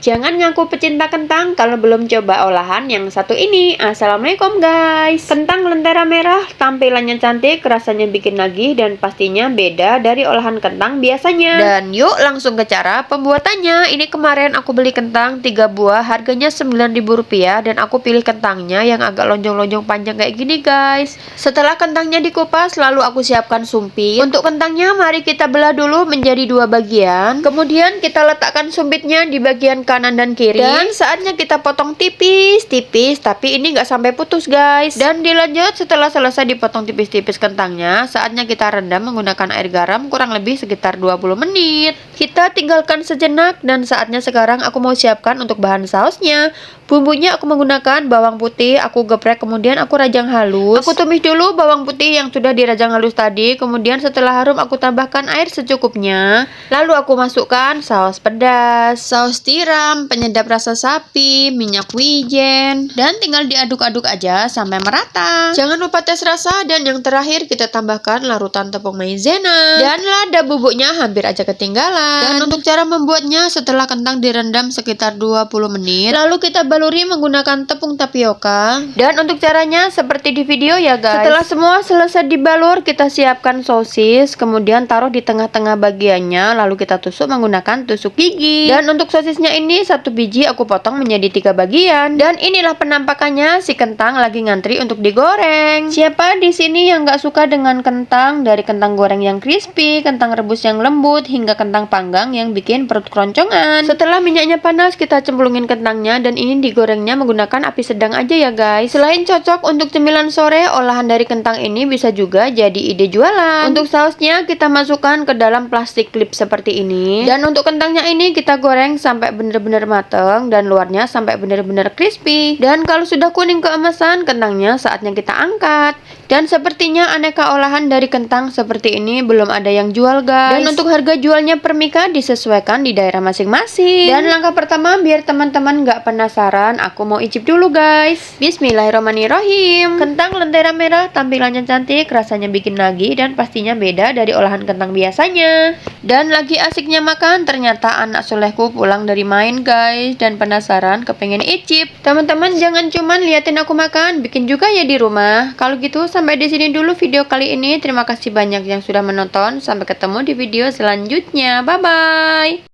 Jangan ngaku pecinta kentang kalau belum coba olahan yang satu ini. Assalamualaikum guys. Kentang lentera merah tampilannya cantik, rasanya bikin nagih dan pastinya beda dari olahan kentang biasanya. Dan yuk langsung ke cara pembuatannya. Ini kemarin aku beli kentang 3 buah, harganya Rp9.000 dan aku pilih kentangnya yang agak lonjong-lonjong panjang kayak gini guys. Setelah kentangnya dikupas, lalu aku siapkan sumpit. Untuk kentangnya mari kita belah dulu menjadi 2 bagian. Kemudian kita letakkan sumpitnya di bagian kanan dan kiri, dan saatnya kita potong tipis-tipis, tapi ini nggak sampai putus guys. Dan dilanjut, setelah selesai dipotong tipis-tipis kentangnya, saatnya kita rendam menggunakan air garam kurang lebih sekitar 20 menit. Kita tinggalkan sejenak dan saatnya sekarang aku mau siapkan untuk bahan sausnya. Bumbunya aku menggunakan bawang putih, aku geprek kemudian aku rajang halus. Aku tumis dulu bawang putih yang sudah dirajang halus tadi, kemudian setelah harum aku tambahkan air secukupnya. Lalu aku masukkan saus pedas, saus tiram, penyedap rasa sapi, minyak wijen, dan tinggal diaduk-aduk aja sampai merata. Jangan lupa tes rasa, dan yang terakhir kita tambahkan larutan tepung maizena. Dan lada bubuknya hampir aja ketinggalan. Dan untuk cara membuatnya, setelah kentang direndam sekitar 20 menit, lalu kita baluri menggunakan tepung tapioka. Dan untuk caranya seperti di video ya guys. Setelah semua selesai dibalur, kita siapkan sosis, kemudian taruh di tengah-tengah bagiannya, lalu kita tusuk menggunakan tusuk gigi. Dan untuk sosisnya ini 1 biji aku potong menjadi 3 bagian. Dan inilah penampakannya, si kentang lagi ngantri untuk digoreng. Siapa di sini yang gak suka dengan kentang? Dari kentang goreng yang crispy, kentang rebus yang lembut, hingga kentang panggang yang bikin perut keroncongan. Setelah minyaknya panas, kita cemplungin kentangnya, dan ini digorengnya menggunakan api sedang aja ya guys. Selain cocok untuk cemilan sore, olahan dari kentang ini bisa juga jadi ide jualan. Untuk sausnya kita masukkan ke dalam plastik klip seperti ini. Dan untuk kentangnya ini kita goreng sampai benar-benar mateng dan luarnya sampai benar-benar crispy. Dan kalau sudah kuning keemasan, kentangnya saatnya kita angkat. Dan sepertinya aneka olahan dari kentang seperti ini belum ada yang jual guys. Dan untuk harga jualnya per mika disesuaikan di daerah masing-masing. Dan langkah pertama, biar teman-teman gak penasaran, aku mau icip dulu guys. Bismillahirrahmanirrahim. Kentang lentera merah tampilannya cantik, rasanya bikin nagih dan pastinya beda dari olahan kentang biasanya. Dan lagi asiknya makan, ternyata anak solehku pulang dari main guys, dan penasaran kepengen icip. Teman-teman jangan cuman liatin aku makan, bikin juga ya di rumah. Kalau gitu sampai di sini dulu video kali ini. Terima kasih banyak yang sudah menonton. Sampai ketemu di video selanjutnya. Bye bye.